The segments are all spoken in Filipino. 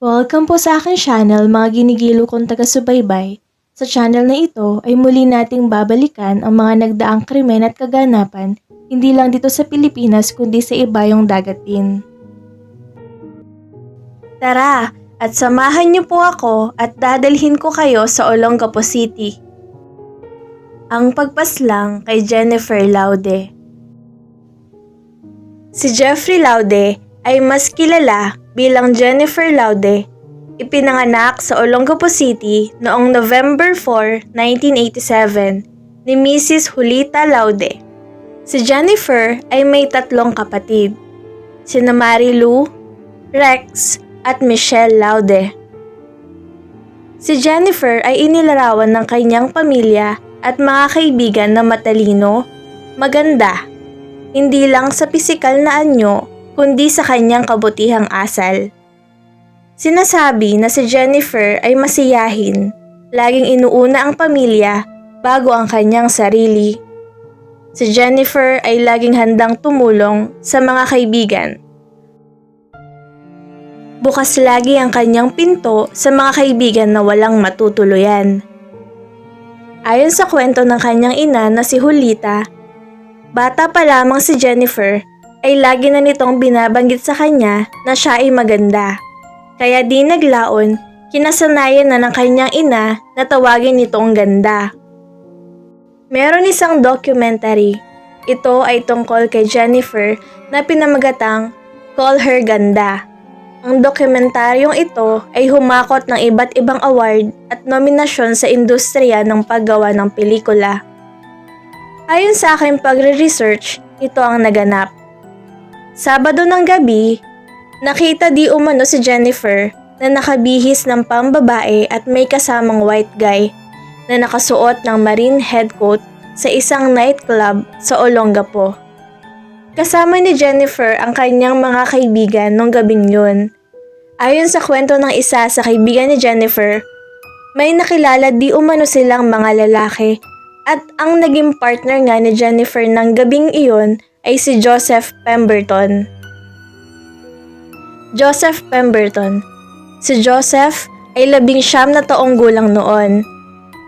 Welcome po sa aking channel mga ginigilo kong taga-subaybay. Sa channel na ito ay muli nating babalikan ang mga nagdaang krimen at kaganapan hindi lang dito sa Pilipinas kundi sa ibayong dagat din. Tara at samahan niyo po ako at dadalhin ko kayo sa Olongapo City. Ang pagpaslang kay Jennifer Laude. Si Jeffrey Laude ay mas kilala bilang Jennifer Laude, ipinanganak sa Olongapo City noong November 4, 1987 ni Mrs. Julita Laude. Si Jennifer ay may tatlong kapatid, sina Marilu, Rex at Michelle Laude. Si Jennifer ay inilarawan ng kanyang pamilya at mga kaibigan na matalino, maganda, hindi lang sa pisikal na anyo kundi sa kanyang kabutihang asal. Sinasabi na si Jennifer ay masiyahin, laging inuuna ang pamilya bago ang kanyang sarili. Si Jennifer ay laging handang tumulong sa mga kaibigan. Bukas lagi ang kanyang pinto sa mga kaibigan na walang matutuluyan. Ayon sa kwento ng kanyang ina na si Julita, bata pa lamang si Jennifer ay lagi na nitong binabanggit sa kanya na siya ay maganda. Kaya di naglaon, kinasanayan na ng kanyang ina na tawagin nitong ganda. Meron isang documentary. Ito ay tungkol kay Jennifer na pinamagatang Call Her Ganda. Ang dokumentaryong ito ay humakot ng iba't ibang award at nominasyon sa industriya ng paggawa ng pelikula. Ayon sa aking pagre-research, ito ang naganap. Sabado ng gabi, nakita di umano si Jennifer na nakabihis ng pambabae at may kasamang white guy na nakasuot ng marine headcoat sa isang nightclub sa Olongapo. Kasama ni Jennifer ang kanyang mga kaibigan nung gabing yun. Ayon sa kwento ng isa sa kaibigan ni Jennifer, may nakilala di umano silang mga lalaki at ang naging partner nga ni Jennifer ng gabing iyon ay si Joseph Pemberton. Joseph Pemberton. Si Joseph ay 19 na taong gulang noon,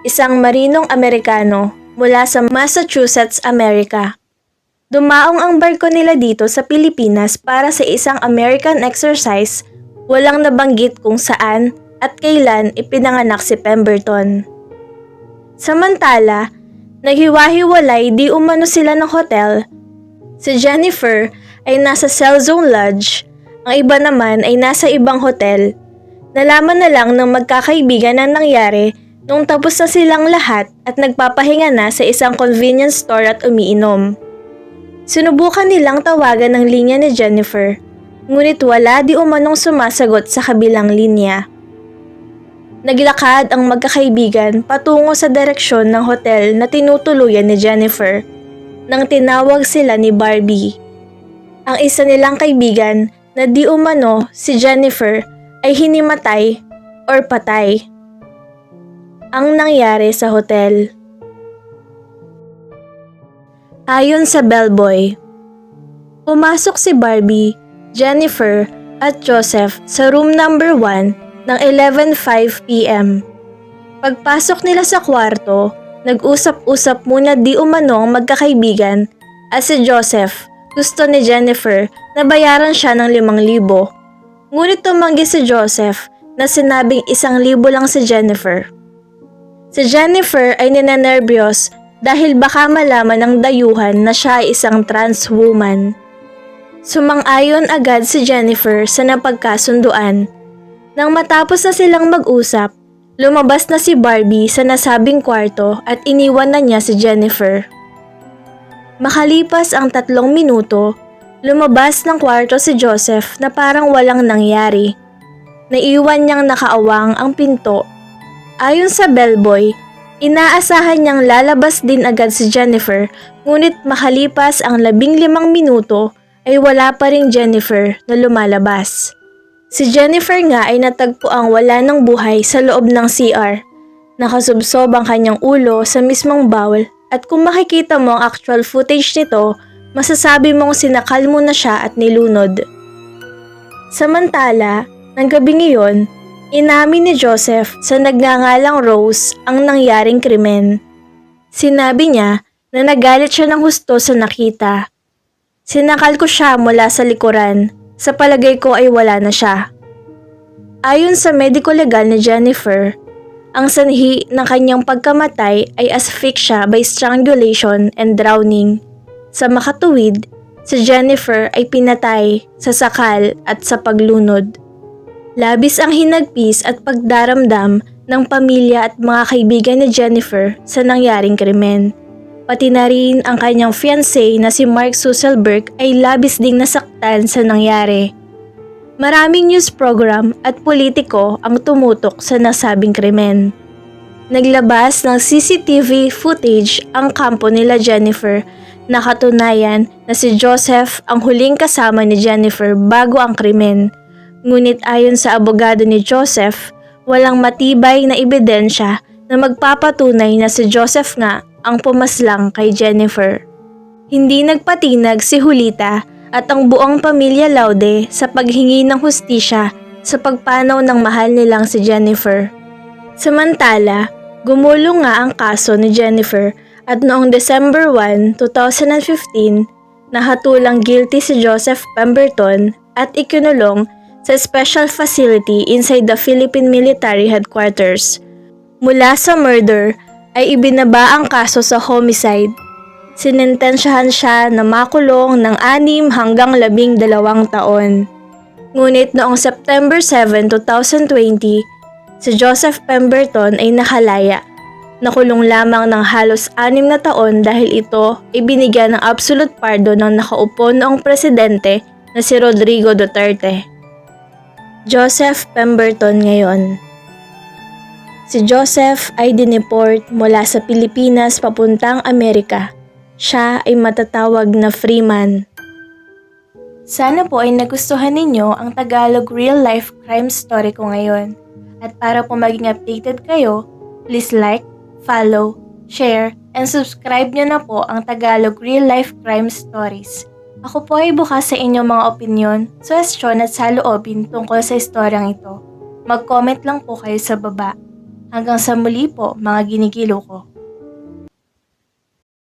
isang marinong Amerikano mula sa Massachusetts, Amerika. Dumaong ang barko nila dito sa Pilipinas para sa isang American exercise, walang nabanggit kung saan at kailan ipinanganak si Pemberton. Samantala, naghiwa-hiwalay di umano sila ng hotel. Si Jennifer ay nasa Cellzone Lodge, ang iba naman ay nasa ibang hotel. Nalaman na lang ng magkakaibigan ang nangyari nung tapos na silang lahat at nagpapahinga na sa isang convenience store at umiinom. Sinubukan nilang tawagan ng linya ni Jennifer, ngunit wala di umanong sumasagot sa kabilang linya. Naglakad ang magkakaibigan patungo sa direksyon ng hotel na tinutuluyan ni Jennifer nang tinawag sila ni Barbie. Ang isa nilang kaibigan na di umano si Jennifer ay hinimatay or patay. Ang nangyari sa hotel. Ayon sa bellboy, pumasok si Barbie, Jennifer at Joseph sa room number 1 ng 11:05 p.m. Pagpasok nila sa kwarto, nag-usap-usap muna di umano ang magkakaibigan at si Joseph gusto ni Jennifer na bayaran siya ng 5,000. Ngunit tumanggi si Joseph na sinabing 1,000 lang si Jennifer. Si Jennifer ay ninenerbyos dahil baka malaman ng dayuhan na siya ay isang trans woman. Sumang-ayon agad si Jennifer sa napagkasunduan. Nang matapos na silang mag-usap, lumabas na si Barbie sa nasabing kwarto at iniwan na niya si Jennifer. Makalipas ang 3 minuto, lumabas ng kwarto si Joseph na parang walang nangyari. Naiwan niyang nakaawang ang pinto. Ayon sa bellboy, inaasahan niyang lalabas din agad si Jennifer, ngunit makalipas ang 15 minuto ay wala pa ring Jennifer na lumalabas. Si Jennifer nga ay natagpuang wala ng buhay sa loob ng CR. Nakasubsob ang kanyang ulo sa mismong bowl at kung makikita mo ang actual footage nito, masasabi mong sinakal mo na siya at nilunod. Samantala, Nang gabing iyon, inamin ni Joseph sa nagngangalang Rose ang nangyaring krimen. Sinabi niya na nagalit siya ng husto sa nakita. Sinakal ko siya mula sa likuran. Sa palagay ko ay wala na siya. Ayon sa medico legal ni Jennifer, ang sanhi ng kanyang pagkamatay ay asphyxia by strangulation and drowning. Sa makatuwid, si Jennifer ay pinatay sa sakal at sa paglunod. Labis ang hinagpis at pagdaramdam ng pamilya at mga kaibigan ni Jennifer sa nangyaring krimen. Pati na rin ang kanyang fiancé na si Mark Susselberg ay labis ding nasaktan sa nangyari. Maraming news program at politiko ang tumutok sa nasabing krimen. Naglabas ng CCTV footage ang kampo nila Jennifer na katunayan na si Joseph ang huling kasama ni Jennifer bago ang krimen. Ngunit ayon sa abogado ni Joseph, walang matibay na ebidensya na magpapatunay na si Joseph nga ang pumaslang kay Jennifer. Hindi nagpatinag si Julita at ang buong pamilya Laude sa paghingi ng hustisya sa pagpanaw ng mahal nilang si Jennifer. Samantala, gumulong nga ang kaso ni Jennifer at noong December 1, 2015, nahatulang guilty si Joseph Pemberton at ikinulong sa special facility inside the Philippine Military Headquarters. Mula sa murder ay ibinaba ang kaso sa homicide. Sinintensyahan siya na makulong ng 6 hanggang 12 taon. Ngunit noong September 7, 2020, si Joseph Pemberton ay nakalaya. Nakulong lamang ng halos 6 na taon dahil ito ay binigyan ng absolute pardon ng nakaupo noong presidente na si Rodrigo Duterte. Joseph Pemberton ngayon. Si Joseph ay dineport mula sa Pilipinas papuntang Amerika. Siya ay matatawag na freeman. Sana po ay nagustuhan ninyo ang Tagalog real-life crime story ko ngayon. At para po maging updated kayo, please like, follow, share, and subscribe nyo na po ang Tagalog real-life crime stories. Ako po ay bukas sa inyong mga opinyon, suwestyon at saloobin tungkol sa istoryang ito. Mag-comment lang po kayo sa baba. Hanggang sa muli po mga ginigilo ko.